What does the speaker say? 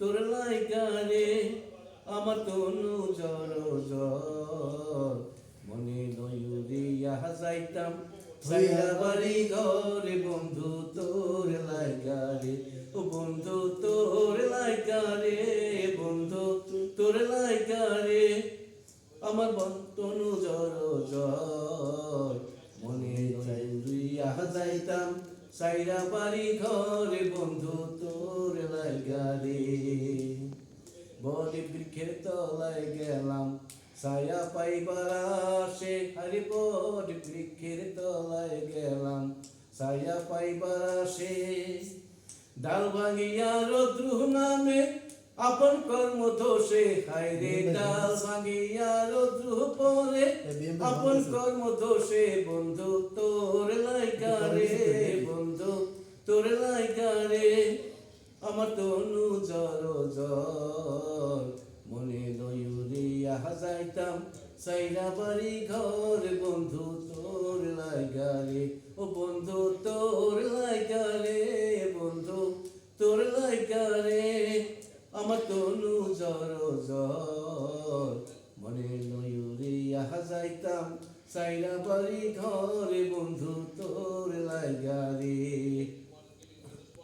তোর লাইগা রে আমার তনু জর জর মনে নয়ুরিয়া যাইতাম সাইরা বাড়ি ঘরে বন্ধু তোর লাইগা রে ও বন্ধু তোর লাইগা রে বন্ধু তোর লাইগা রে আমার তনু জর জর মনে নয়ুরিয়া যাইতাম সাইরা বাড়ি ঘরে বন্ধু তোর লাইগা রে বড়ি বৃক্ষের তলায় গেলাম ছায়া পাইবার আসে আরে বড়ি বৃক্ষের তলায় গেলাম ছায়া পাইবার আসে ডাল ভাঙিয়া রৌদ্রু নামে আপন কর্ম দোষে হায়রে ডাল ভাঙিয়া রৌদ্রু পরে আপন কর্ম দোষে বন্ধু তোর লাইগা রে বন্ধু তোর লাইগা রে আমার তনু জর জর মনে নয়ুরিয়া যাইতাম সাইরা বাড়ি ঘর বন্ধু তোর লাইগা রে ও বন্ধু তোর লাইগা রে বন্ধু তোর লাইগা রে আমার তনু জর জর মনে নয়ুরিয়া যাইতাম সাইরা বাড়ি ঘরে বন্ধু তোর লাইগা রে।